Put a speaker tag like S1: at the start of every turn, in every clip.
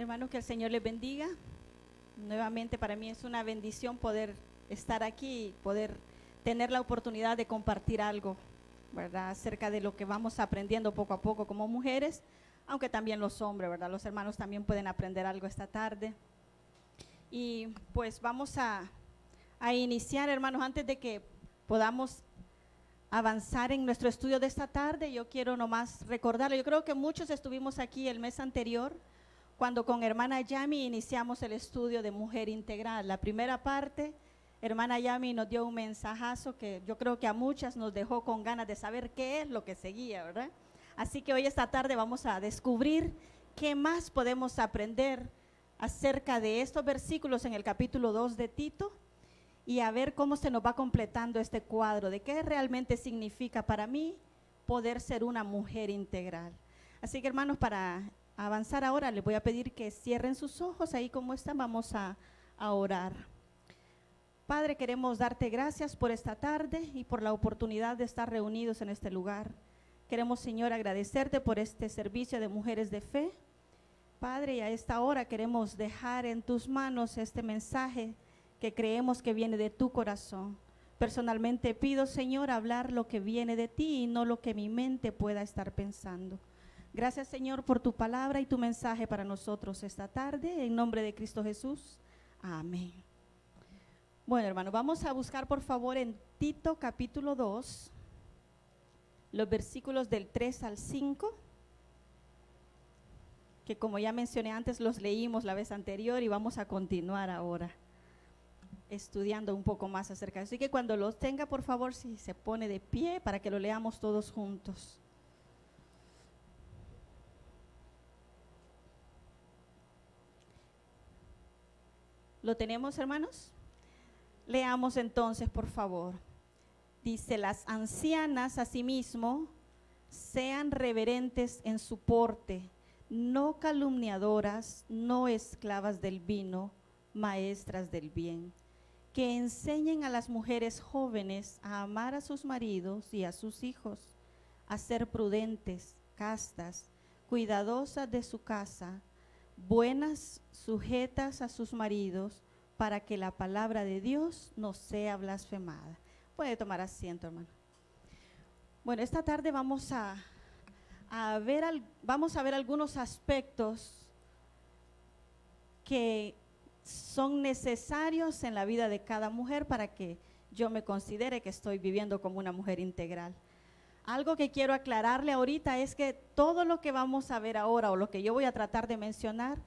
S1: Hermanos, que el Señor les bendiga. Nuevamente para mí es una bendición poder estar aquí y poder tener la oportunidad de compartir algo, ¿verdad? Acerca de lo que vamos aprendiendo poco a poco como mujeres, aunque también los hombres, ¿verdad? Los hermanos también pueden aprender algo esta tarde. Y pues vamos a iniciar, hermanos, antes de que podamos avanzar en nuestro estudio de esta tarde. Yo quiero nomás recordarlo, yo creo que muchos estuvimos aquí el mes anterior, cuando con hermana Yami iniciamos el estudio de Mujer Integral. La primera parte, hermana Yami nos dio un mensajazo que yo creo que a muchas nos dejó con ganas de saber qué es lo que seguía, ¿verdad? Así que hoy esta tarde vamos a descubrir qué más podemos aprender acerca de estos versículos en el capítulo 2 de Tito y a ver cómo se nos va completando este cuadro de qué realmente significa para mí poder ser una mujer integral. Así que, hermanos, para avanzar ahora, les voy a pedir que cierren sus ojos, ahí como están, vamos a orar. Padre, queremos darte gracias por esta tarde y por la oportunidad de estar reunidos en este lugar. Queremos, Señor, agradecerte por este servicio de mujeres de fe. Padre, y a esta hora queremos dejar en tus manos este mensaje que creemos que viene de tu corazón. Personalmente pido, Señor, hablar lo que viene de ti y no lo que mi mente pueda estar pensando. Gracias, Señor, por tu palabra y tu mensaje para nosotros esta tarde, en nombre de Cristo Jesús. Amén. Bueno, hermanos, vamos a buscar por favor en Tito capítulo 2, los versículos del 3 al 5, que como ya mencioné antes, los leímos la vez anterior y vamos a continuar ahora estudiando un poco más acerca de eso. Así que cuando los tenga, por favor, si se pone de pie para que lo leamos todos juntos. ¿Lo tenemos, hermanos? Leamos entonces, por favor. Dice: las ancianas asimismo sean reverentes en su porte, no calumniadoras, no esclavas del vino, maestras del bien, que enseñen a las mujeres jóvenes a amar a sus maridos y a sus hijos, a ser prudentes, castas, cuidadosas de su casa, buenas, sujetas a sus maridos, para que la palabra de Dios no sea blasfemada. Puede tomar asiento, hermano. Bueno, esta tarde vamos a ver algunos aspectos que son necesarios en la vida de cada mujer para que yo me considere que estoy viviendo como una mujer integral. Algo que quiero aclararle ahorita es que todo lo que vamos a ver ahora o lo que yo voy a tratar de mencionar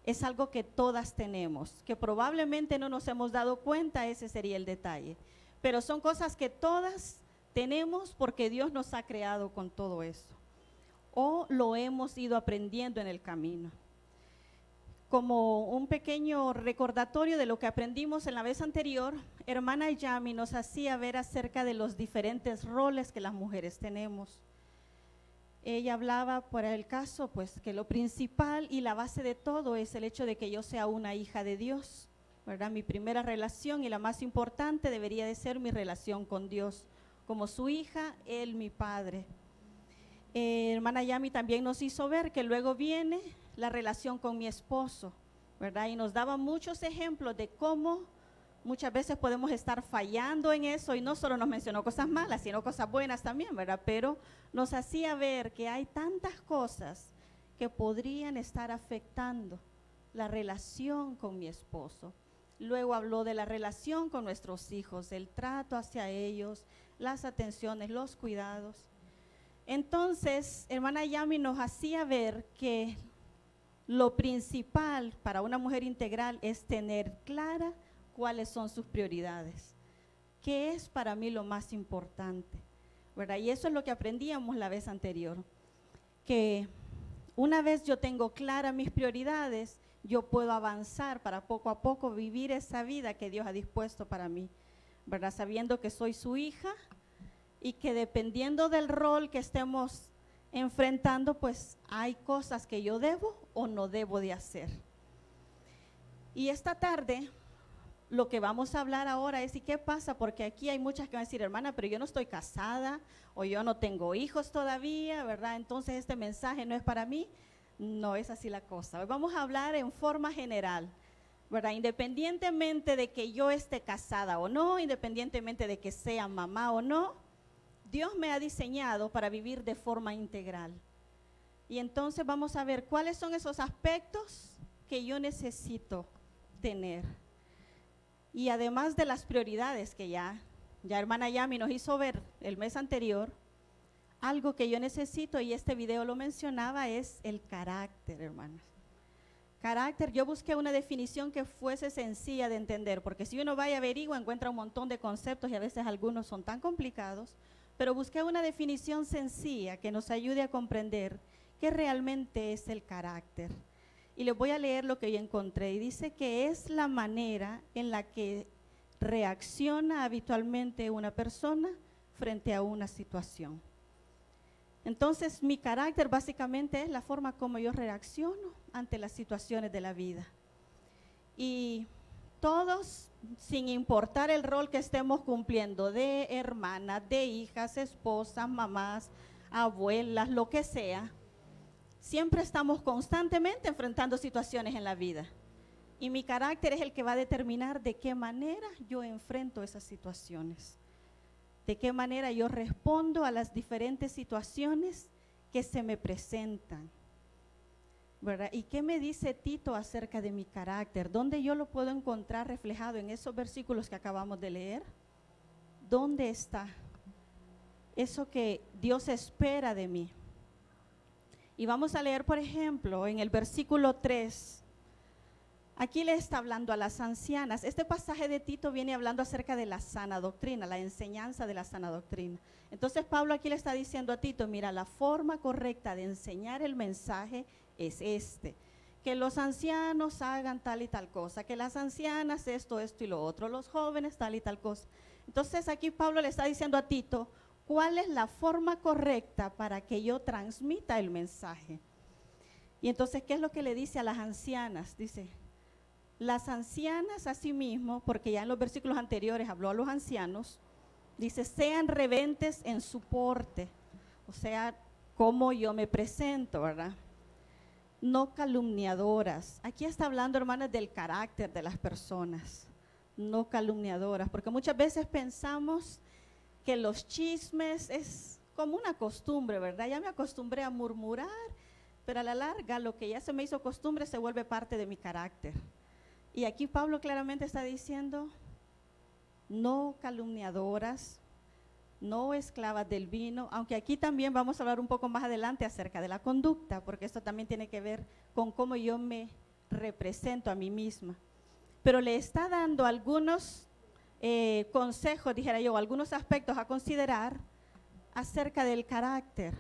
S1: es algo que todas tenemos, que probablemente no nos hemos dado cuenta, ese sería el detalle, pero son cosas que todas tenemos porque Dios nos ha creado con todo eso, o lo hemos ido aprendiendo en el camino. Como un pequeño recordatorio de lo que aprendimos en la vez anterior, hermana Yami nos hacía ver acerca de los diferentes roles que las mujeres tenemos. Ella hablaba, por el caso, pues que lo principal y la base de todo es el hecho de que yo sea una hija de Dios, ¿verdad? Mi primera relación y la más importante debería de ser mi relación con Dios, como su hija, Él mi Padre. Hermana Yami también nos hizo ver que luego viene la relación con mi esposo, ¿verdad? Y nos daba muchos ejemplos de cómo muchas veces podemos estar fallando en eso, y no solo nos mencionó cosas malas, sino cosas buenas también, ¿verdad? Pero nos hacía ver que hay tantas cosas que podrían estar afectando la relación con mi esposo. Luego habló de la relación con nuestros hijos, el trato hacia ellos, las atenciones, los cuidados. Entonces, hermana Yami nos hacía ver que lo principal para una mujer integral es tener clara cuáles son sus prioridades, qué es para mí lo más importante, ¿verdad? Y eso es lo que aprendíamos la vez anterior, que una vez yo tengo claras mis prioridades, yo puedo avanzar para poco a poco vivir esa vida que Dios ha dispuesto para mí, ¿verdad? Sabiendo que soy su hija y que dependiendo del rol que estemos enfrentando, pues hay cosas que yo debo o no debo de hacer. Y esta tarde lo que vamos a hablar ahora es: ¿y qué pasa? Porque aquí hay muchas que van a decir: hermana, pero yo no estoy casada o yo no tengo hijos todavía, ¿verdad? Entonces este mensaje no es para mí. No es así la cosa. Hoy vamos a hablar en forma general, ¿verdad? Independientemente de que yo esté casada o no, independientemente de que sea mamá o no, Dios me ha diseñado para vivir de forma integral. Y entonces vamos a ver cuáles son esos aspectos que yo necesito tener. Y además de las prioridades que ya hermana Yami nos hizo ver el mes anterior, algo que yo necesito, y este video lo mencionaba, es el carácter, hermanas. Carácter, yo busqué una definición que fuese sencilla de entender, porque si uno va y averigua, encuentra un montón de conceptos y a veces algunos son tan complicados, pero busqué una definición sencilla que nos ayude a comprender qué realmente es el carácter. Y les voy a leer lo que yo encontré, y dice que es la manera en la que reacciona habitualmente una persona frente a una situación. Entonces, mi carácter básicamente es la forma como yo reacciono ante las situaciones de la vida. Y todos, sin importar el rol que estemos cumpliendo, de hermanas, de hijas, esposas, mamás, abuelas, lo que sea, siempre estamos constantemente enfrentando situaciones en la vida. Y mi carácter es el que va a determinar de qué manera yo enfrento esas situaciones. De qué manera yo respondo a las diferentes situaciones que se me presentan, ¿verdad? ¿Y qué me dice Tito acerca de mi carácter? ¿Dónde yo lo puedo encontrar reflejado en esos versículos que acabamos de leer? ¿Dónde está eso que Dios espera de mí? Y vamos a leer, por ejemplo, en el versículo 3. Aquí le está hablando a las ancianas. Este pasaje de Tito viene hablando acerca de la sana doctrina, la enseñanza de la sana doctrina. Entonces Pablo aquí le está diciendo a Tito, mira, la forma correcta de enseñar el mensaje es que los ancianos hagan tal y tal cosa, que las ancianas esto y lo otro, los jóvenes tal y tal cosa. Entonces aquí Pablo le está diciendo a Tito, ¿cuál es la forma correcta para que yo transmita el mensaje? Y entonces, ¿qué es lo que le dice a las ancianas? Dice, las ancianas asimismo, porque ya en los versículos anteriores habló a los ancianos, dice, sean reverentes en su porte, o sea, cómo yo me presento, ¿verdad? No calumniadoras. Aquí está hablando, hermanas, del carácter de las personas, no calumniadoras, porque muchas veces pensamos que los chismes es como una costumbre, ¿verdad? Ya me acostumbré a murmurar, pero a la larga lo que ya se me hizo costumbre se vuelve parte de mi carácter. Y aquí Pablo claramente está diciendo, no calumniadoras, no esclavas del vino, aunque aquí también vamos a hablar un poco más adelante acerca de la conducta, porque esto también tiene que ver con cómo yo me represento a mí misma. Pero le está dando algunos consejos, dijera yo, algunos aspectos a considerar acerca del carácter.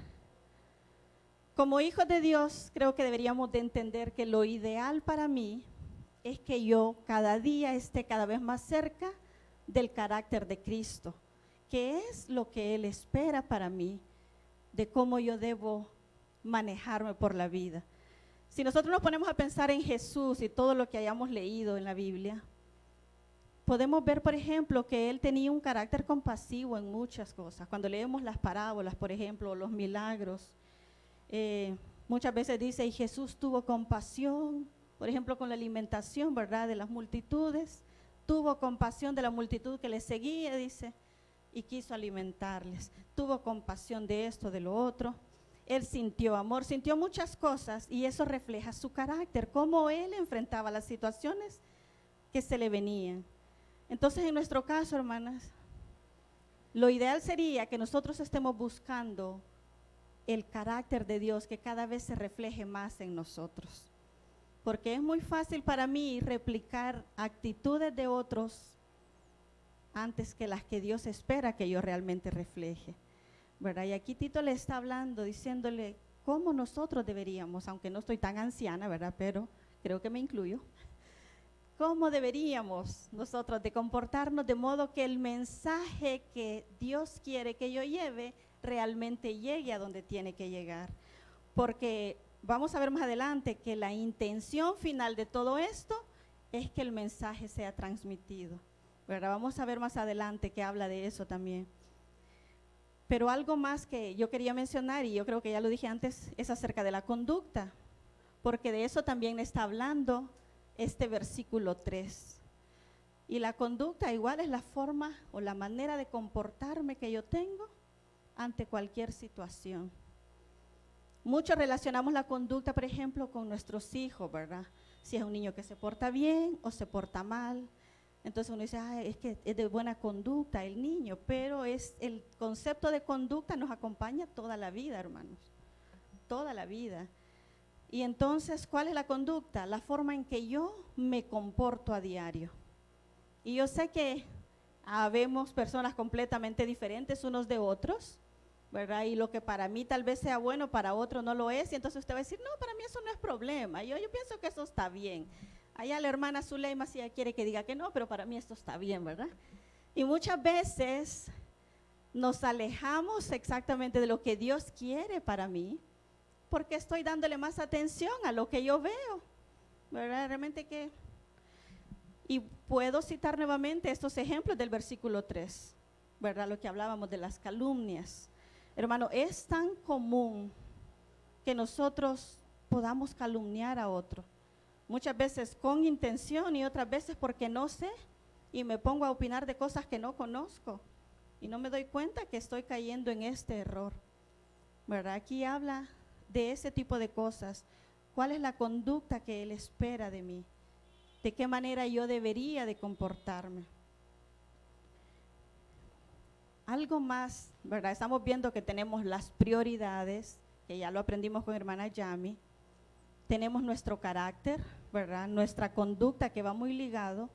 S1: Como hijos de Dios, creo que deberíamos de entender que lo ideal para mí es que yo cada día esté cada vez más cerca del carácter de Cristo, que es lo que Él espera para mí, de cómo yo debo manejarme por la vida. Si nosotros nos ponemos a pensar en Jesús y todo lo que hayamos leído en la Biblia, podemos ver, por ejemplo, que Él tenía un carácter compasivo en muchas cosas. Cuando leemos las parábolas, por ejemplo, los milagros, muchas veces dice, y Jesús tuvo compasión, por ejemplo, con la alimentación, ¿verdad?, de las multitudes, tuvo compasión de la multitud que le seguía, dice, y quiso alimentarles. Tuvo compasión de esto, de lo otro. Él sintió amor, sintió muchas cosas, y eso refleja su carácter, cómo Él enfrentaba las situaciones que se le venían. Entonces, en nuestro caso, hermanas, lo ideal sería que nosotros estemos buscando el carácter de Dios, que cada vez se refleje más en nosotros. Porque es muy fácil para mí replicar actitudes de otros antes que las que Dios espera que yo realmente refleje, ¿verdad? Y aquí Tito le está hablando, diciéndole cómo nosotros deberíamos, aunque no estoy tan anciana, ¿verdad?, pero creo que me incluyo, cómo deberíamos nosotros de comportarnos de modo que el mensaje que Dios quiere que yo lleve realmente llegue a donde tiene que llegar. Porque vamos a ver más adelante que la intención final de todo esto es que el mensaje sea transmitido, ¿verdad? Vamos a ver más adelante que habla de eso también. Pero algo más que yo quería mencionar, y yo creo que ya lo dije antes, es acerca de la conducta. porque de eso también está hablando este versículo 3. Y la conducta igual es la forma o la manera de comportarme que yo tengo ante cualquier situación. Muchos relacionamos la conducta, por ejemplo, con nuestros hijos, ¿verdad? Si es un niño que se porta bien o se porta mal. Entonces uno dice, es que es de buena conducta el niño, pero el concepto de conducta nos acompaña toda la vida, hermanos, toda la vida. Y entonces, ¿cuál es la conducta? La forma en que yo me comporto a diario. Y yo sé que habemos personas completamente diferentes unos de otros, ¿verdad? Y lo que para mí tal vez sea bueno, para otro no lo es, y entonces usted va a decir, no, para mí eso no es problema, yo pienso que eso está bien. Allá la hermana Zuleima si ella quiere que diga que no, pero para mí esto está bien, ¿verdad? Y muchas veces nos alejamos exactamente de lo que Dios quiere para mí, porque estoy dándole más atención a lo que yo veo, ¿verdad? Realmente que... Y puedo citar nuevamente estos ejemplos del versículo 3, ¿verdad? Lo que hablábamos de las calumnias. Hermano, es tan común que nosotros podamos calumniar a otro. Muchas veces con intención y otras veces porque no sé y me pongo a opinar de cosas que no conozco y no me doy cuenta que estoy cayendo en este error, ¿verdad? Aquí habla de ese tipo de cosas. ¿Cuál es la conducta que Él espera de mí? ¿De qué manera yo debería de comportarme? Algo más, ¿verdad? Estamos viendo que tenemos las prioridades, que ya lo aprendimos con hermana Yami. Tenemos nuestro carácter, ¿verdad? Nuestra conducta que va muy ligado.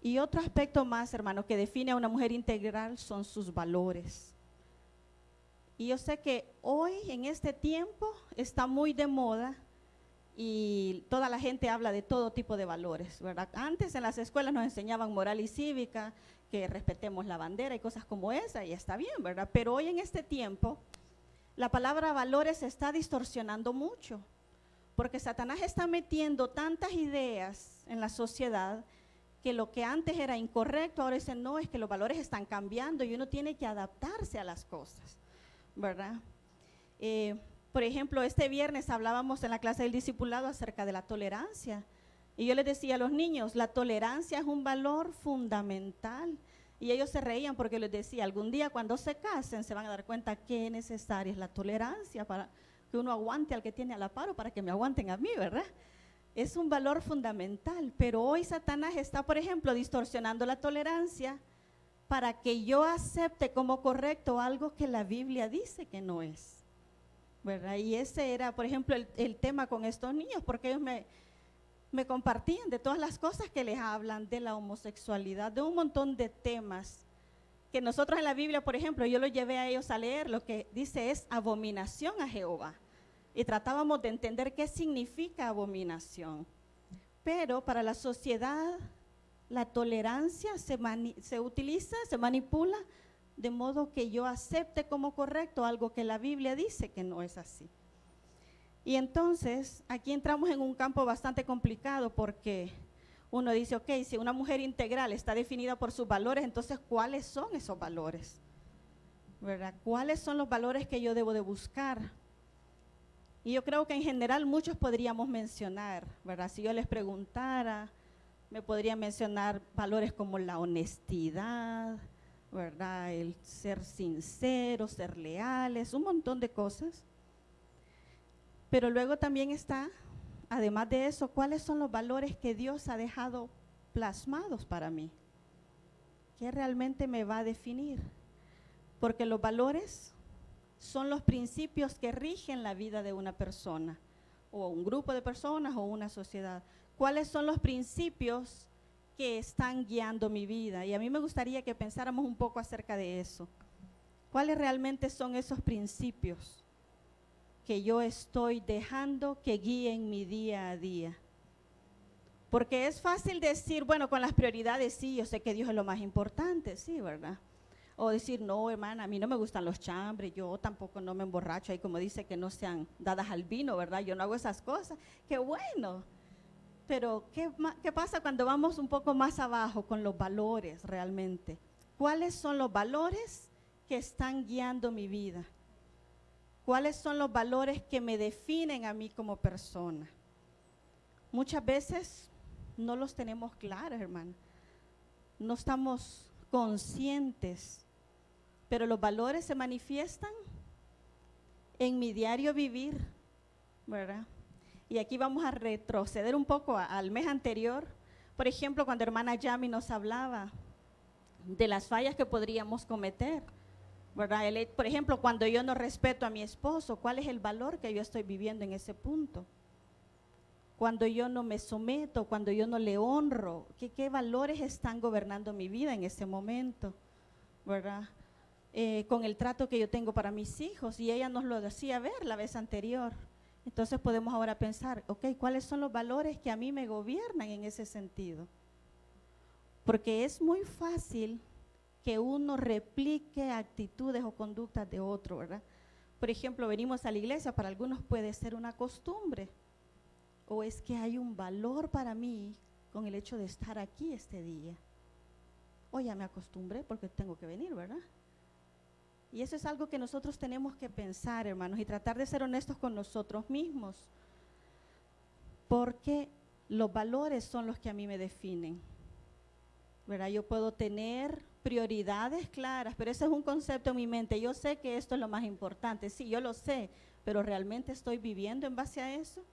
S1: Y otro aspecto más, hermano, que define a una mujer integral son sus valores. Y yo sé que hoy, en este tiempo, está muy de moda y toda la gente habla de todo tipo de valores, ¿verdad? Antes en las escuelas nos enseñaban moral y cívica, que respetemos la bandera y cosas como esa, y está bien, ¿verdad? Pero hoy en este tiempo, la palabra valores se está distorsionando mucho, porque Satanás está metiendo tantas ideas en la sociedad que lo que antes era incorrecto, ahora dicen, no, es que los valores están cambiando y uno tiene que adaptarse a las cosas, ¿verdad? Por ejemplo, este viernes hablábamos en la clase del discipulado acerca de la tolerancia. Y yo les decía a los niños, la tolerancia es un valor fundamental. Y ellos se reían porque les decía, algún día cuando se casen se van a dar cuenta qué necesaria es la tolerancia para que uno aguante al que tiene a la par o para que me aguanten a mí, ¿verdad? Es un valor fundamental, pero hoy Satanás está, por ejemplo, distorsionando la tolerancia para que yo acepte como correcto algo que la Biblia dice que no es, ¿verdad? Y ese era, por ejemplo, el tema con estos niños, porque ellos me compartían de todas las cosas que les hablan, de la homosexualidad, de un montón de temas que nosotros en la Biblia, por ejemplo, yo los llevé a ellos a leer, lo que dice es abominación a Jehová. Y tratábamos de entender qué significa abominación. Pero para la sociedad, la tolerancia se utiliza, se manipula, de modo que yo acepte como correcto algo que la Biblia dice que no es así. Y entonces, aquí entramos en un campo bastante complicado porque uno dice, ok, si una mujer integral está definida por sus valores, entonces, ¿cuáles son esos valores? ¿Verdad? ¿Cuáles son los valores que yo debo de buscar? Y yo creo que en general muchos podríamos mencionar, ¿verdad? Si yo les preguntara, me podrían mencionar valores como la honestidad, ¿verdad? El ser sinceros, ser leales, un montón de cosas. Pero luego también está, además de eso, ¿cuáles son los valores que Dios ha dejado plasmados para mí? ¿Qué realmente me va a definir? Porque los valores son los principios que rigen la vida de una persona, o un grupo de personas, o una sociedad. ¿Cuáles son los principios que están guiando mi vida? Y a mí me gustaría que pensáramos un poco acerca de eso. ¿Cuáles realmente son esos principios que yo estoy dejando que guíen mi día a día? Porque es fácil decir, bueno, con las prioridades sí, yo sé que Dios es lo más importante, sí, ¿verdad? O decir, no, hermana, a mí no me gustan los chambres, yo tampoco no me emborracho, ahí como dice que no sean dadas al vino, ¿verdad? Yo no hago esas cosas, qué bueno. Pero, ¿qué pasa cuando vamos un poco más abajo con los valores realmente? ¿Cuáles son los valores que están guiando mi vida? ¿Cuáles son los valores que me definen a mí como persona? Muchas veces no los tenemos claros, hermano. No estamos conscientes, pero los valores se manifiestan en mi diario vivir, ¿verdad? Y aquí vamos a retroceder un poco al mes anterior. Por ejemplo, cuando hermana Yami nos hablaba de las fallas que podríamos cometer, ¿verdad? Por ejemplo, cuando yo no respeto a mi esposo, ¿cuál es el valor que yo estoy viviendo en ese punto? Cuando yo no me someto, cuando yo no le honro, ¿qué valores están gobernando mi vida en ese momento? ¿Verdad? Con el trato que yo tengo para mis hijos, y ella nos lo decía ver la vez anterior. Entonces podemos ahora pensar, ok, ¿cuáles son los valores que a mí me gobiernan en ese sentido? Porque es muy fácil que uno replique actitudes o conductas de otro, ¿verdad? Por ejemplo, venimos a la iglesia, para algunos puede ser una costumbre, o es que hay un valor para mí con el hecho de estar aquí este día. O ya me acostumbré porque tengo que venir, ¿verdad? Y eso es algo que nosotros tenemos que pensar, hermanos, y tratar de ser honestos con nosotros mismos, porque los valores son los que a mí me definen, ¿verdad? Yo puedo tener prioridades claras, pero ese es un concepto en mi mente. Yo sé que esto es lo más importante, sí, yo lo sé, pero ¿realmente estoy viviendo en base a eso?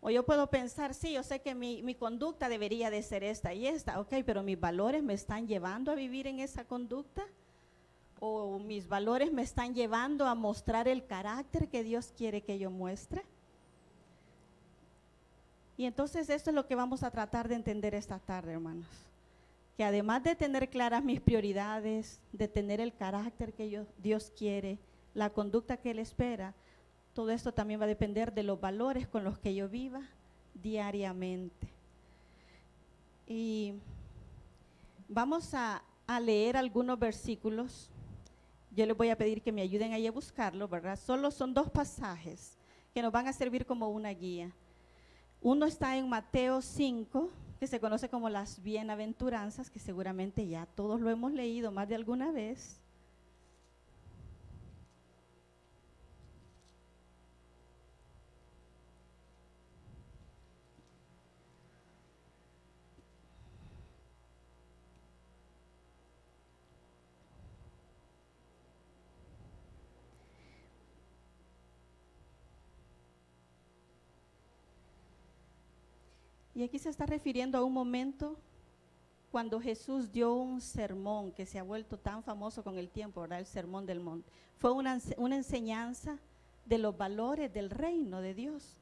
S1: O yo puedo pensar, sí, yo sé que mi conducta debería de ser esta y esta, ok, pero mis valores me están llevando a vivir en esa conducta, o mis valores me están llevando a mostrar el carácter que Dios quiere que yo muestre. Y entonces esto es lo que vamos a tratar de entender esta tarde, hermanos. Que además de tener claras mis prioridades, de tener el carácter que Dios quiere, la conducta que Él espera, todo esto también va a depender de los valores con los que yo viva diariamente. Y vamos a leer algunos versículos. Yo les voy a pedir que me ayuden ahí a buscarlo, ¿verdad? Solo son 2 pasajes que nos van a servir como una guía. Uno está en Mateo 5, que se conoce como las bienaventuranzas, que seguramente ya todos lo hemos leído más de alguna vez. Y aquí se está refiriendo a un momento cuando Jesús dio un sermón que se ha vuelto tan famoso con el tiempo, ¿verdad? El Sermón del Monte. Fue una enseñanza de los valores del reino de Dios.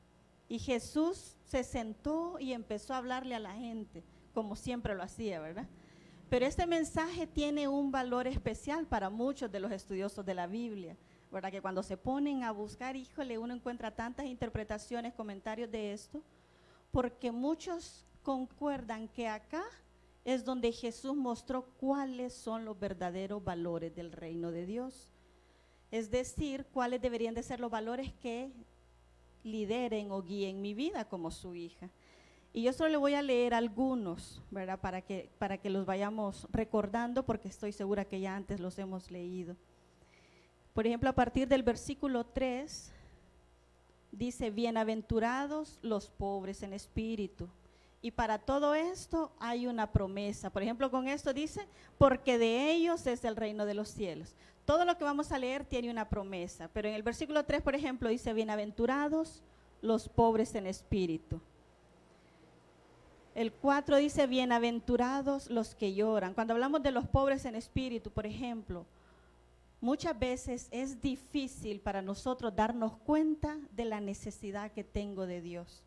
S1: Y Jesús se sentó y empezó a hablarle a la gente, como siempre lo hacía, ¿verdad? Pero este mensaje tiene un valor especial para muchos de los estudiosos de la Biblia, ¿verdad? Que cuando se ponen a buscar, híjole, uno encuentra tantas interpretaciones, comentarios de esto, porque muchos concuerdan que acá es donde Jesús mostró cuáles son los verdaderos valores del reino de Dios. Es decir, cuáles deberían de ser los valores que lideren o guíen mi vida como su hija. Y yo solo le voy a leer algunos, ¿verdad? Para que los vayamos recordando, porque estoy segura que ya antes los hemos leído. Por ejemplo, a partir del versículo 3, dice, bienaventurados los pobres en espíritu. Y para todo esto hay una promesa. Por ejemplo, con esto dice, porque de ellos es el reino de los cielos. Todo lo que vamos a leer tiene una promesa. Pero en el versículo 3, por ejemplo, dice, bienaventurados los pobres en espíritu. El 4 dice, bienaventurados los que lloran. Cuando hablamos de los pobres en espíritu, por ejemplo, muchas veces es difícil para nosotros darnos cuenta de la necesidad que tengo de Dios.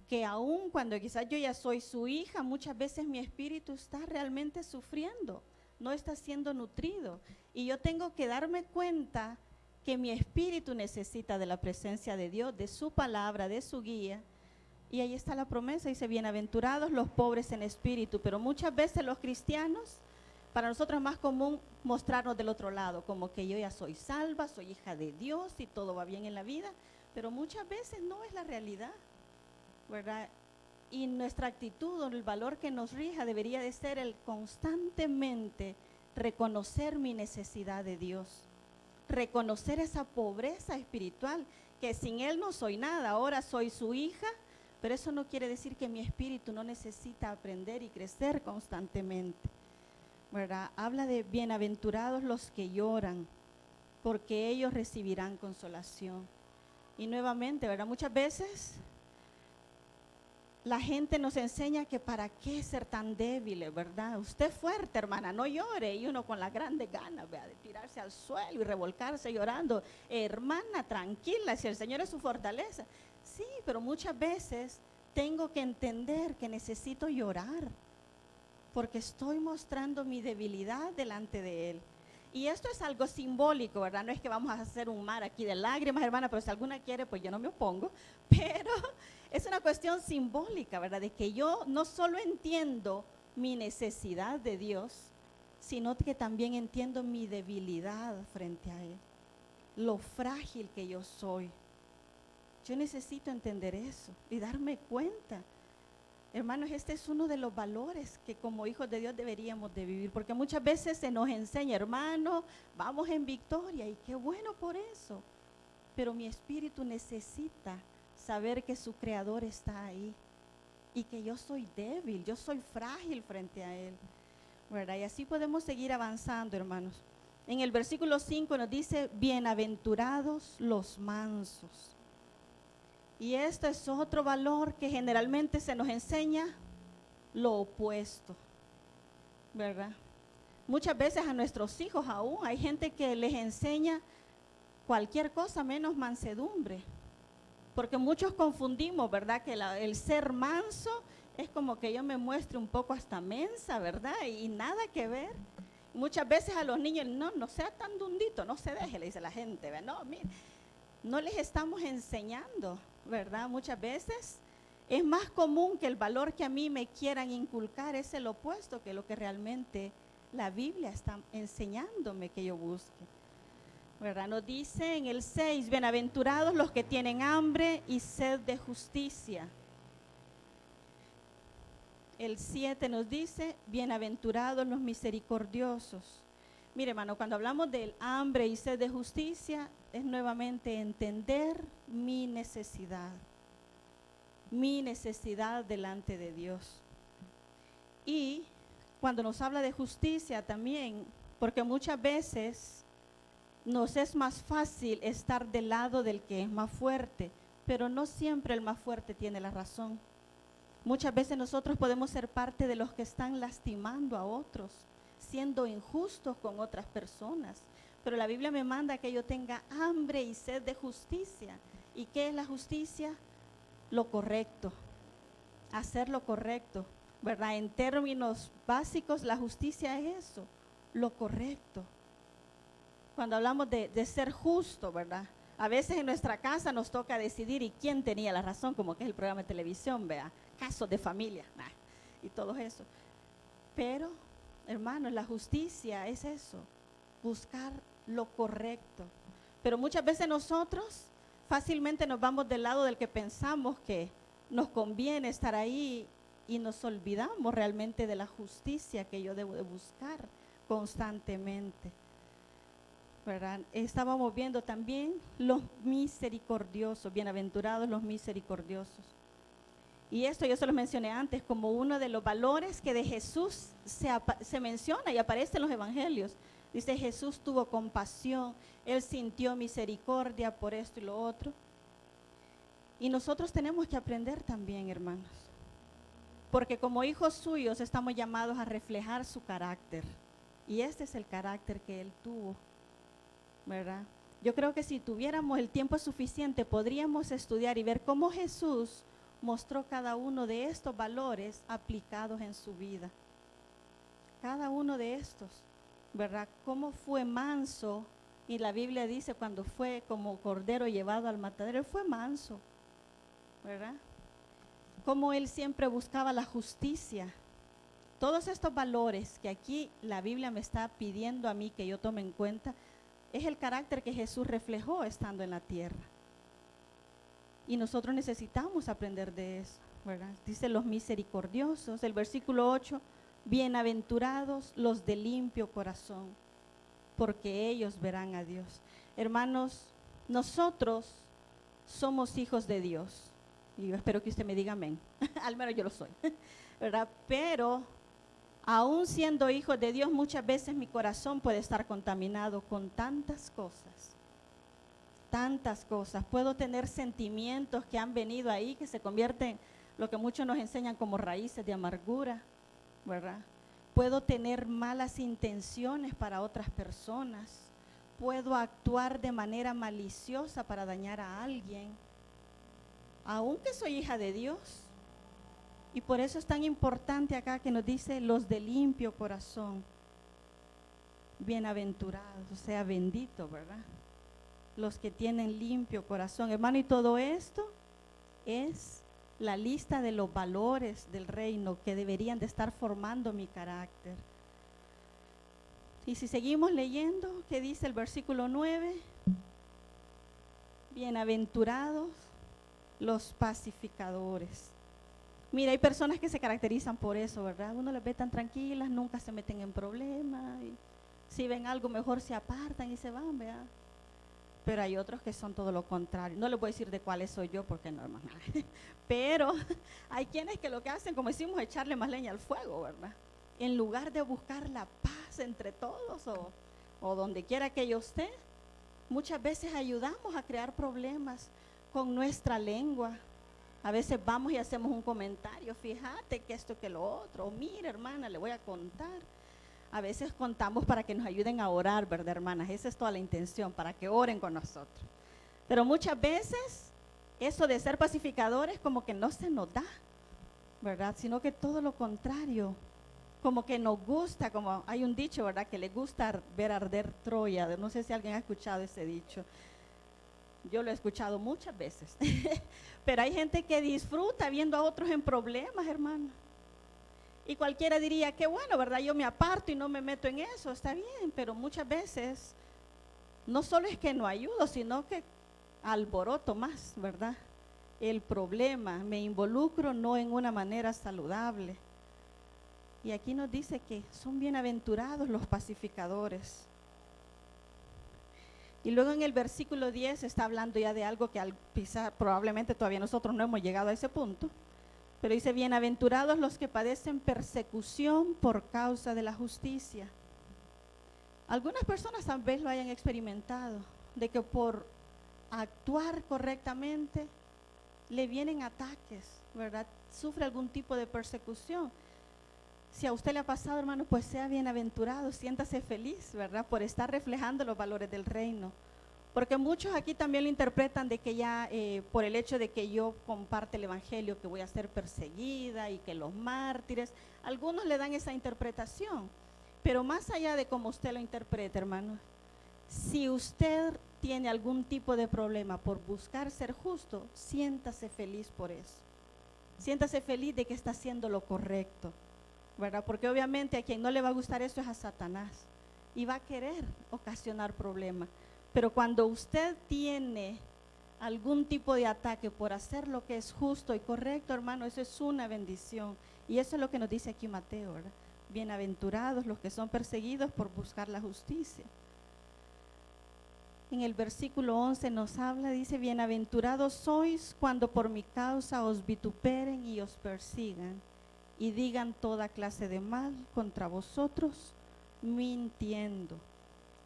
S1: Que aun cuando quizás yo ya soy su hija, muchas veces mi espíritu está realmente sufriendo, no está siendo nutrido. Y yo tengo que darme cuenta que mi espíritu necesita de la presencia de Dios, de su palabra, de su guía. Y ahí está la promesa, dice, bienaventurados los pobres en espíritu. Pero muchas veces los cristianos, para nosotros es más común mostrarnos del otro lado, como que yo ya soy salva, soy hija de Dios y todo va bien en la vida, pero muchas veces no es la realidad, ¿verdad? Y nuestra actitud o el valor que nos rija debería de ser el constantemente reconocer mi necesidad de Dios, reconocer esa pobreza espiritual, que sin Él no soy nada, ahora soy su hija, pero eso no quiere decir que mi espíritu no necesita aprender y crecer constantemente, ¿verdad? Habla de bienaventurados los que lloran, porque ellos recibirán consolación. Y nuevamente, ¿verdad? Muchas veces la gente nos enseña que para qué ser tan débiles, ¿verdad? Usted es fuerte, hermana, no llore. Y uno con las grandes ganas, ¿verdad?, de tirarse al suelo y revolcarse llorando. Hermana, tranquila, si el Señor es su fortaleza. Sí, pero muchas veces tengo que entender que necesito llorar, porque estoy mostrando mi debilidad delante de Él. Y esto es algo simbólico, ¿verdad? No es que vamos a hacer un mar aquí de lágrimas, hermana, pero si alguna quiere, pues yo no me opongo. Pero es una cuestión simbólica, ¿verdad? De que yo no solo entiendo mi necesidad de Dios, sino que también entiendo mi debilidad frente a Él, lo frágil que yo soy. Yo necesito entender eso y darme cuenta. Hermanos, este es uno de los valores que como hijos de Dios deberíamos de vivir, porque muchas veces se nos enseña, hermano, vamos en victoria, y qué bueno por eso, pero mi espíritu necesita saber que su Creador está ahí, y que yo soy débil, yo soy frágil frente a Él, ¿verdad? Y así podemos seguir avanzando, hermanos. En el versículo 5 nos dice, bienaventurados los mansos. Y esto es otro valor que generalmente se nos enseña lo opuesto, ¿verdad? Muchas veces a nuestros hijos aún hay gente que les enseña cualquier cosa menos mansedumbre, porque muchos confundimos, ¿verdad? Que el ser manso es como que yo me muestre un poco hasta mensa, ¿verdad? Y nada que ver. Muchas veces a los niños, no sea tan dundito, no se deje, le dice la gente, ¿verdad? No, mire, no les estamos enseñando, ¿verdad? Muchas veces es más común que el valor que a mí me quieran inculcar es el opuesto que lo que realmente la Biblia está enseñándome que yo busque, ¿verdad? Nos dice en el 6, bienaventurados los que tienen hambre y sed de justicia. El 7 nos dice, bienaventurados los misericordiosos. Mire, hermano, cuando hablamos del hambre y sed de justicia, es nuevamente entender mi necesidad delante de Dios. Y cuando nos habla de justicia también, porque muchas veces nos es más fácil estar del lado del que es más fuerte, pero no siempre el más fuerte tiene la razón. Muchas veces nosotros podemos ser parte de los que están lastimando a otros, siendo injustos con otras personas. Pero la Biblia me manda que yo tenga hambre y sed de justicia. ¿Y qué es la justicia? Lo correcto, hacer lo correcto, ¿verdad? En términos básicos, la justicia es eso, lo correcto. Cuando hablamos de ser justo, ¿verdad? A veces en nuestra casa nos toca decidir y quién tenía la razón, como que es el programa de televisión, vea, casos de familia, y todo eso. Pero, hermanos, la justicia es eso, buscar lo correcto. Pero muchas veces nosotros fácilmente nos vamos del lado del que pensamos que nos conviene estar ahí y nos olvidamos realmente de la justicia que yo debo de buscar constantemente, ¿verdad? Estábamos viendo también los misericordiosos, bienaventurados los misericordiosos. Y esto yo se lo mencioné antes como uno de los valores que de Jesús se menciona y aparece en los evangelios. Dice, Jesús tuvo compasión, Él sintió misericordia por esto y lo otro. Y nosotros tenemos que aprender también, hermanos, porque como hijos suyos estamos llamados a reflejar su carácter. Y este es el carácter que Él tuvo, ¿verdad? Yo creo que si tuviéramos el tiempo suficiente podríamos estudiar y ver cómo Jesús mostró cada uno de estos valores aplicados en su vida. Cada uno de estos, ¿verdad? Cómo fue manso, y la Biblia dice cuando fue como cordero llevado al matadero, Él fue manso, ¿verdad? Cómo Él siempre buscaba la justicia. Todos estos valores que aquí la Biblia me está pidiendo a mí que yo tome en cuenta, es el carácter que Jesús reflejó estando en la tierra. Y nosotros necesitamos aprender de eso, ¿verdad? Dice los misericordiosos, el versículo 8, bienaventurados los de limpio corazón. porque ellos verán a Dios. Hermanos, nosotros somos hijos de Dios. Y yo espero que usted me diga amén. Al menos yo lo soy, ¿verdad? Pero aún siendo hijos de Dios, muchas veces mi corazón puede estar contaminado con tantas cosas. Tantas cosas. Puedo tener sentimientos que han venido ahí, que se convierten, lo que muchos nos enseñan como raíces de amargura, ¿verdad? Puedo tener malas intenciones para otras personas. Puedo actuar de manera maliciosa para dañar a alguien, aunque soy hija de Dios. Y por eso es tan importante acá que nos dice los de limpio corazón, bienaventurados, o sea, bendito, ¿verdad? Los que tienen limpio corazón, hermano, y todo esto es la lista de los valores del reino que deberían de estar formando mi carácter. Y si seguimos leyendo, ¿qué dice el versículo 9? Bienaventurados los pacificadores. Mira, hay personas que se caracterizan por eso, ¿verdad? Uno las ve tan tranquilas, nunca se meten en problemas, y si ven algo mejor se apartan y se van, ¿verdad? Pero hay otros que son todo lo contrario. No les voy a decir de cuáles soy yo porque no, hermano. Pero hay quienes que lo que hacen, como decimos, echarle más leña al fuego, ¿verdad? En lugar de buscar la paz entre todos o donde quiera que yo esté, muchas veces ayudamos a crear problemas con nuestra lengua. A veces vamos y hacemos un comentario, fíjate que esto, que lo otro, o mira, hermana, le voy a contar. A veces contamos para que nos ayuden a orar, ¿verdad, hermanas? Esa es toda la intención, para que oren con nosotros. Pero muchas veces eso de ser pacificadores como que no se nos da, ¿verdad? Sino que todo lo contrario, como que nos gusta, como hay un dicho, ¿verdad? Que le gusta ver arder Troya. No sé si alguien ha escuchado ese dicho. Yo lo he escuchado muchas veces. Pero hay gente que disfruta viendo a otros en problemas, hermano. Y cualquiera diría, qué bueno, ¿verdad? Yo me aparto y no me meto en eso, está bien, pero muchas veces no solo es que no ayudo, sino que alboroto más, ¿verdad? El problema, me involucro no en una manera saludable. Y aquí nos dice que son bienaventurados los pacificadores. Y luego en el versículo 10 está hablando ya de algo que probablemente todavía nosotros no hemos llegado a ese punto. Pero dice, bienaventurados los que padecen persecución por causa de la justicia. Algunas personas tal vez lo hayan experimentado, de que por actuar correctamente le vienen ataques, ¿verdad? Sufre algún tipo de persecución. Si a usted le ha pasado, hermano, pues sea bienaventurado, siéntase feliz, ¿verdad? Por estar reflejando los valores del reino. Porque muchos aquí también lo interpretan de que ya por el hecho de que yo comparte el evangelio, que voy a ser perseguida y que los mártires, algunos le dan esa interpretación. Pero más allá de cómo usted lo interprete, hermano, si usted tiene algún tipo de problema por buscar ser justo, siéntase feliz por eso. Siéntase feliz de que está haciendo lo correcto, ¿verdad? Porque obviamente a quien no le va a gustar eso es a Satanás y va a querer ocasionar problemas. Pero cuando usted tiene algún tipo de ataque por hacer lo que es justo y correcto, hermano, eso es una bendición. Y eso es lo que nos dice aquí Mateo, ¿verdad? Bienaventurados los que son perseguidos por buscar la justicia. En el versículo 11 nos habla, dice, bienaventurados sois cuando por mi causa os vituperen y os persigan y digan toda clase de mal contra vosotros, mintiendo.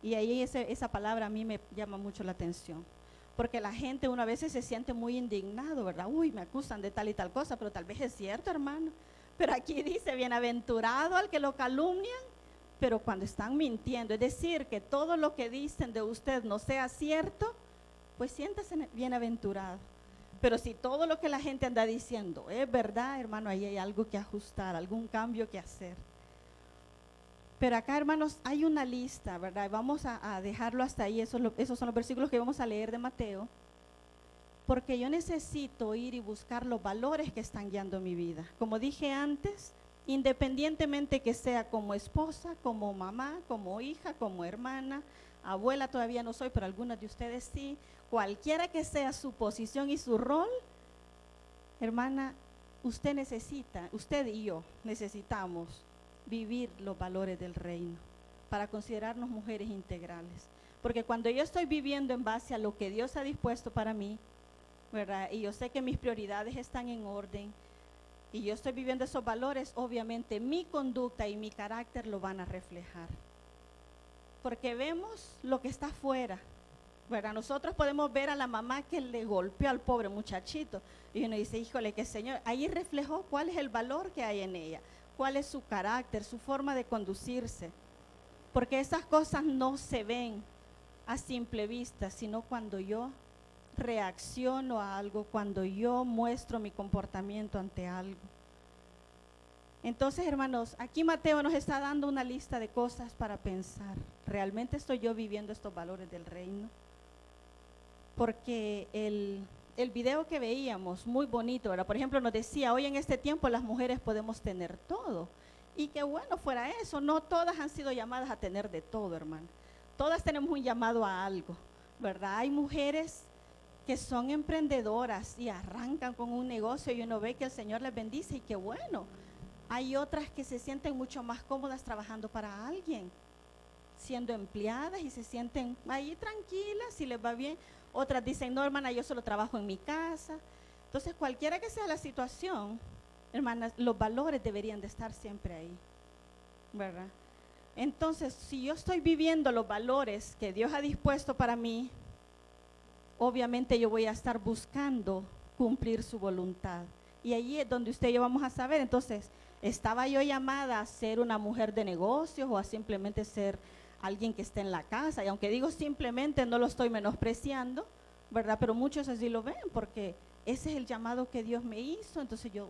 S1: Y ahí esa palabra a mí me llama mucho la atención, porque la gente una vez se siente muy indignado, ¿verdad? Uy, me acusan de tal y tal cosa, pero tal vez es cierto, hermano. Pero aquí dice, bienaventurado al que lo calumnian, pero cuando están mintiendo, es decir, que todo lo que dicen de usted no sea cierto, pues siéntase bienaventurado. Pero si todo lo que la gente anda diciendo es verdad, hermano, ahí hay algo que ajustar, algún cambio que hacer. Pero acá, hermanos, hay una lista, ¿verdad? Vamos a dejarlo hasta ahí, esos son los versículos que vamos a leer de Mateo, porque yo necesito ir y buscar los valores que están guiando mi vida. Como dije antes, independientemente que sea como esposa, como mamá, como hija, como hermana, abuela todavía no soy, pero algunas de ustedes sí, cualquiera que sea su posición y su rol, hermana, usted y yo necesitamos vivir los valores del reino. para considerarnos mujeres integrales. Porque cuando yo estoy viviendo en base a lo que Dios ha dispuesto para mí, ¿verdad? Y yo sé que mis prioridades están en orden, y yo estoy viviendo esos valores, obviamente mi conducta y mi carácter lo van a reflejar. Porque vemos lo que está afuera, ¿verdad? Nosotros podemos ver a la mamá que le golpeó al pobre muchachito, y uno dice, híjole, que Señor, ahí reflejó cuál es el valor que hay en ella, cuál es su carácter, su forma de conducirse. Porque esas cosas no se ven a simple vista, sino cuando yo reacciono a algo, cuando yo muestro mi comportamiento ante algo. Entonces, hermanos, aquí Mateo nos está dando una lista de cosas para pensar. ¿Realmente estoy yo viviendo estos valores del reino? Porque el video que veíamos, muy bonito, ¿verdad? Por ejemplo, nos decía, hoy en este tiempo las mujeres podemos tener todo. Y qué bueno fuera eso, no todas han sido llamadas a tener de todo, hermano. Todas tenemos un llamado a algo, ¿verdad? Hay mujeres que son emprendedoras y arrancan con un negocio y uno ve que el Señor les bendice y qué bueno. Hay otras que se sienten mucho más cómodas trabajando para alguien, siendo empleadas y se sienten ahí tranquilas y les va bien. Otras dicen, no, hermana, yo solo trabajo en mi casa. Entonces, cualquiera que sea la situación, hermanas, los valores deberían de estar siempre ahí, ¿verdad? Entonces, si yo estoy viviendo los valores que Dios ha dispuesto para mí, obviamente yo voy a estar buscando cumplir su voluntad. Y allí es donde usted y yo vamos a saber, entonces, ¿estaba yo llamada a ser una mujer de negocios o a simplemente ser alguien que esté en la casa? Y aunque digo simplemente, no lo estoy menospreciando, ¿verdad? Pero muchos así lo ven, porque ese es el llamado que Dios me hizo, entonces yo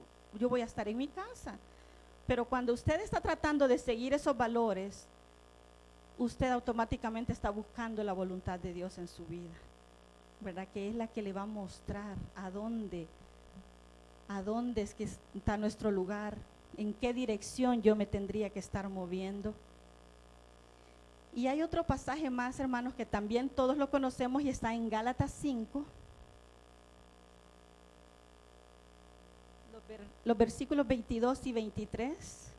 S1: voy a estar en mi casa. Pero cuando usted está tratando de seguir esos valores, usted automáticamente está buscando la voluntad de Dios en su vida, ¿verdad? Que es la que le va a mostrar a dónde es que está nuestro lugar, en qué dirección yo me tendría que estar moviendo. Y hay otro pasaje más, hermanos, que también todos lo conocemos y está en Gálatas 5. Los versículos 22 y 23.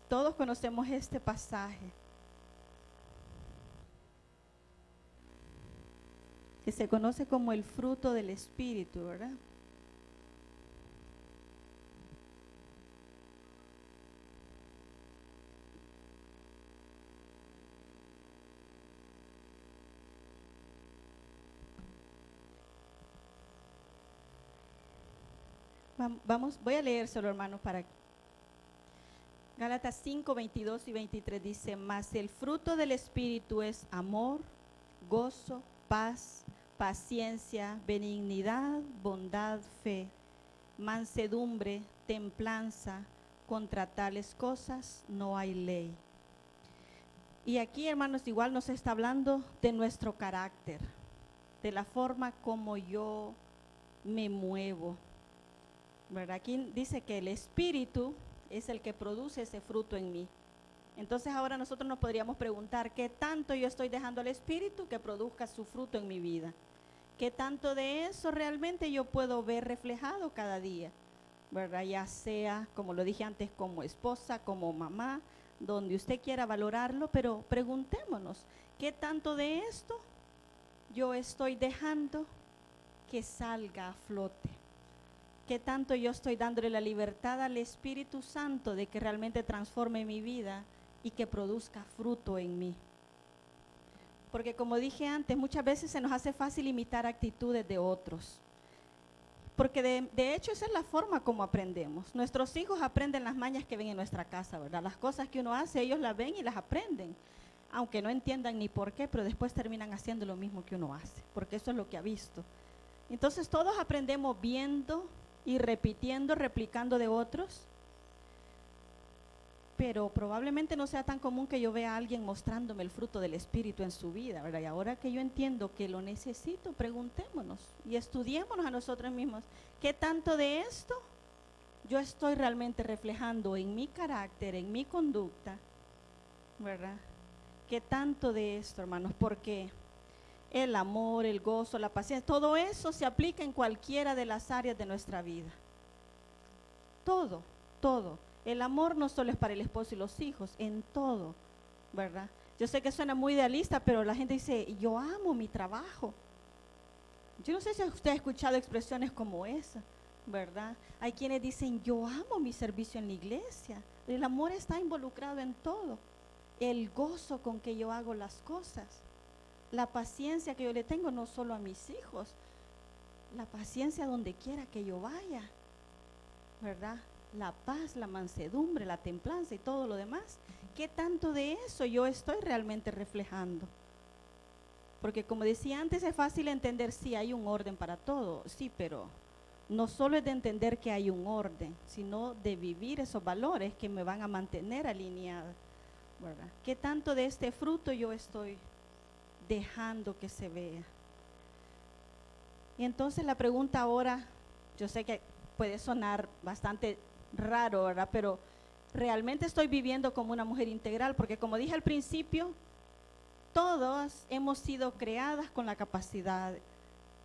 S1: Todos conocemos este pasaje, que se conoce como el fruto del Espíritu, ¿verdad? Vamos, voy a leérselo, hermanos, para Gálatas 5, 22 y 23 dice, mas el fruto del Espíritu es amor, gozo, paz, paciencia, benignidad, bondad, fe, mansedumbre, templanza. Contra tales cosas no hay ley. Y aquí, hermanos, igual nos está hablando de nuestro carácter, de la forma como yo me muevo, ¿verdad? Aquí dice que el Espíritu es el que produce ese fruto en mí. Entonces ahora nosotros nos podríamos preguntar, ¿qué tanto yo estoy dejando al Espíritu que produzca su fruto en mi vida? ¿Qué tanto de eso realmente yo puedo ver reflejado cada día? ¿Verdad? Ya sea, como lo dije antes, como esposa, como mamá, donde usted quiera valorarlo, pero preguntémonos, ¿qué tanto de esto yo estoy dejando que salga a flote? ¿Qué tanto yo estoy dándole la libertad al Espíritu Santo de que realmente transforme mi vida y que produzca fruto en mí? Porque como dije antes, muchas veces se nos hace fácil imitar actitudes de otros. Porque de hecho esa es la forma como aprendemos. Nuestros hijos aprenden las mañas que ven en nuestra casa, ¿verdad? Las cosas que uno hace, ellos las ven y las aprenden. Aunque no entiendan ni por qué, pero después terminan haciendo lo mismo que uno hace, porque eso es lo que ha visto. Entonces todos aprendemos viendo y repitiendo, replicando de otros, pero probablemente no sea tan común que yo vea a alguien mostrándome el fruto del Espíritu en su vida, ¿verdad? Y ahora que yo entiendo que lo necesito, preguntémonos y estudiémonos a nosotros mismos, ¿qué tanto de esto yo estoy realmente reflejando en mi carácter, en mi conducta, ¿verdad? ¿Qué tanto de esto, hermanos? Porque el amor, el gozo, la paciencia, todo eso se aplica en cualquiera de las áreas de nuestra vida. Todo, todo. El amor no solo es para el esposo y los hijos, en todo, ¿verdad? Yo sé que suena muy idealista, pero la gente dice, yo amo mi trabajo. Yo no sé si usted ha escuchado expresiones como esa, ¿verdad? Hay quienes dicen, yo amo mi servicio en la iglesia. El amor está involucrado en todo. El gozo con que yo hago las cosas. La paciencia que yo le tengo no solo a mis hijos, la paciencia donde quiera que yo vaya, ¿verdad? La paz, la mansedumbre, la templanza y todo lo demás. ¿Qué tanto de eso yo estoy realmente reflejando? Porque como decía antes, es fácil entender si hay un orden para todo, sí, pero no solo es de entender que hay un orden, sino de vivir esos valores que me van a mantener alineada, ¿verdad? ¿Qué tanto de este fruto yo estoy dejando que se vea? Y entonces la pregunta ahora, yo sé que puede sonar bastante raro, ¿verdad? Pero realmente estoy viviendo como una mujer integral, porque como dije al principio, todas hemos sido creadas con la capacidad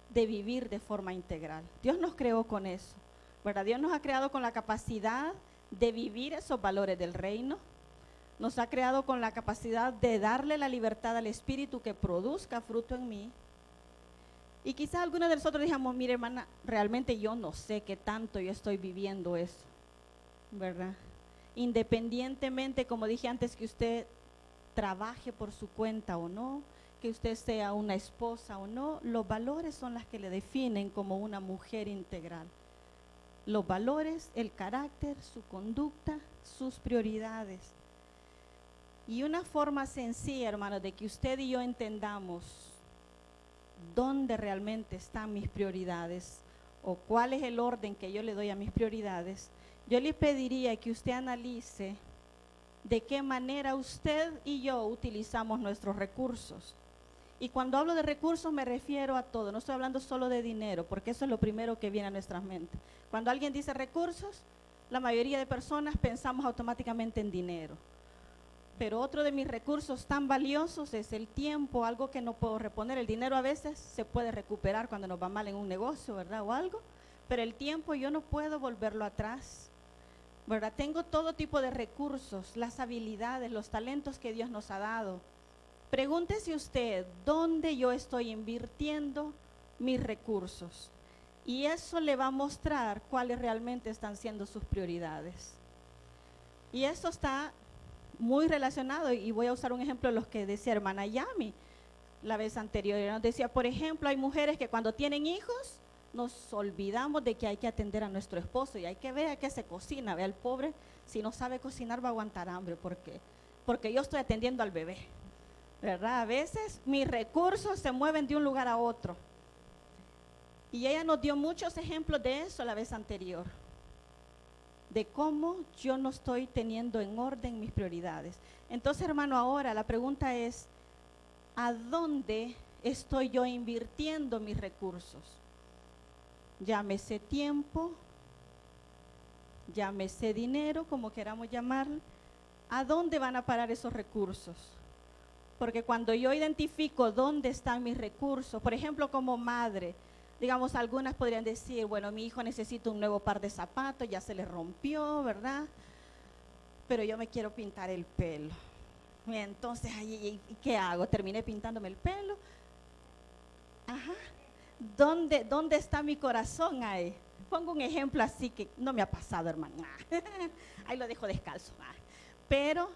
S1: de vivir de forma integral. Dios nos creó con eso, ¿verdad? Dios nos ha creado con la capacidad de vivir esos valores del reino. Nos ha creado con la capacidad de darle la libertad al Espíritu que produzca fruto en mí. Y quizás algunos de nosotros dijamos, mire hermana, realmente yo no sé qué tanto yo estoy viviendo eso, ¿verdad? Independientemente, como dije antes, que usted trabaje por su cuenta o no, que usted sea una esposa o no, los valores son las que le definen como una mujer integral. Los valores, el carácter, su conducta, sus prioridades. Y una forma sencilla, hermanos, de que usted y yo entendamos dónde realmente están mis prioridades o cuál es el orden que yo le doy a mis prioridades, yo le pediría que usted analice de qué manera usted y yo utilizamos nuestros recursos. Y cuando hablo de recursos me refiero a todo, no estoy hablando solo de dinero, porque eso es lo primero que viene a nuestras mentes. Cuando alguien dice recursos, la mayoría de personas pensamos automáticamente en dinero. Pero otro de mis recursos tan valiosos es el tiempo, algo que no puedo reponer. El dinero a veces se puede recuperar cuando nos va mal en un negocio, ¿verdad? O algo, pero el tiempo yo no puedo volverlo atrás, ¿verdad? Tengo todo tipo de recursos, las habilidades, los talentos que Dios nos ha dado. Pregúntese usted, ¿dónde yo estoy invirtiendo mis recursos? Y eso le va a mostrar cuáles realmente están siendo sus prioridades. Y esto está muy relacionado, y voy a usar un ejemplo de los que decía hermana Yami la vez anterior. Nos decía, por ejemplo, hay mujeres que cuando tienen hijos, nos olvidamos de que hay que atender a nuestro esposo y hay que ver a qué se cocina. Vea, el pobre, si no sabe cocinar va a aguantar hambre, porque yo estoy atendiendo al bebé, ¿verdad? A veces mis recursos se mueven de un lugar a otro. Y ella nos dio muchos ejemplos de eso la vez anterior, de cómo yo no estoy teniendo en orden mis prioridades. Entonces, hermano, ahora la pregunta es, ¿a dónde estoy yo invirtiendo mis recursos? Llámese tiempo, llámese dinero, como queramos llamarlo. ¿A dónde van a parar esos recursos? Porque cuando yo identifico dónde están mis recursos, por ejemplo, como madre, digamos, algunas podrían decir, bueno, mi hijo necesita un nuevo par de zapatos, ya se le rompió, ¿verdad? Pero yo me quiero pintar el pelo. Y entonces, ¿qué hago? Terminé pintándome el pelo. Ajá. ¿Dónde está mi corazón ahí? Pongo un ejemplo así que no me ha pasado, hermana. Ahí lo dejo descalzo. Pero,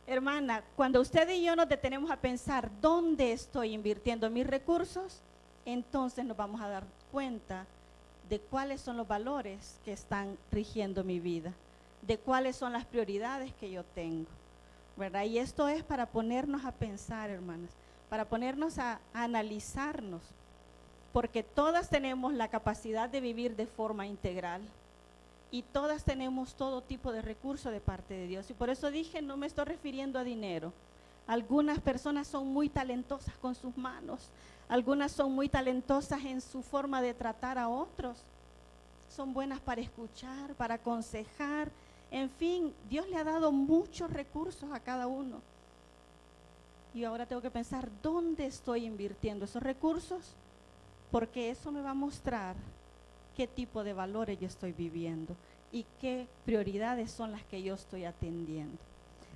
S1: hermana, cuando usted y yo nos detenemos a pensar dónde estoy invirtiendo mis recursos, entonces nos vamos a dar cuenta de cuáles son los valores que están rigiendo mi vida, de cuáles son las prioridades que yo tengo, ¿verdad? Y esto es para ponernos a pensar, hermanas, para ponernos a analizarnos, porque todas tenemos la capacidad de vivir de forma integral y todas tenemos todo tipo de recursos de parte de Dios. Y por eso dije, no me estoy refiriendo a dinero. Algunas personas son muy talentosas con sus manos, algunas son muy talentosas en su forma de tratar a otros, son buenas para escuchar, para aconsejar, en fin, Dios le ha dado muchos recursos a cada uno. Y ahora tengo que pensar, ¿dónde estoy invirtiendo esos recursos? Porque eso me va a mostrar qué tipo de valores yo estoy viviendo y qué prioridades son las que yo estoy atendiendo.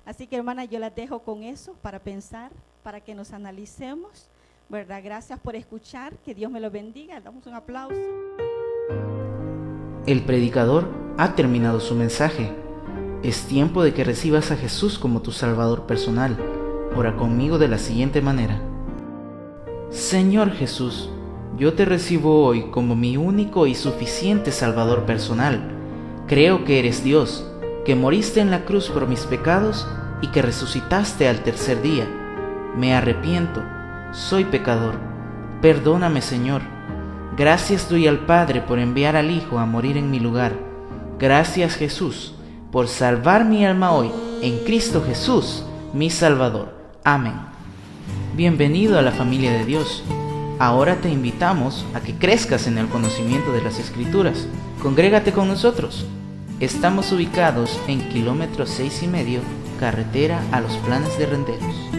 S1: Así que, hermana, yo las dejo con eso para pensar, para que nos analicemos, ¿verdad? Gracias por escuchar, que Dios me lo bendiga. Damos un aplauso.
S2: El predicador ha terminado su mensaje. Es tiempo de que recibas a Jesús como tu Salvador personal. Ora conmigo de la siguiente manera. Señor Jesús, yo te recibo hoy como mi único y suficiente Salvador personal. Creo que eres Dios, que moriste en la cruz por mis pecados y que resucitaste al tercer día. Me arrepiento, soy pecador. Perdóname, Señor. Gracias doy al Padre por enviar al Hijo a morir en mi lugar. Gracias, Jesús, por salvar mi alma hoy en Cristo Jesús, mi Salvador. Amén. Bienvenido a la familia de Dios. Ahora te invitamos a que crezcas en el conocimiento de las Escrituras. Congrégate con nosotros. Estamos ubicados en kilómetro 6,5, carretera a Los Planes de Renderos.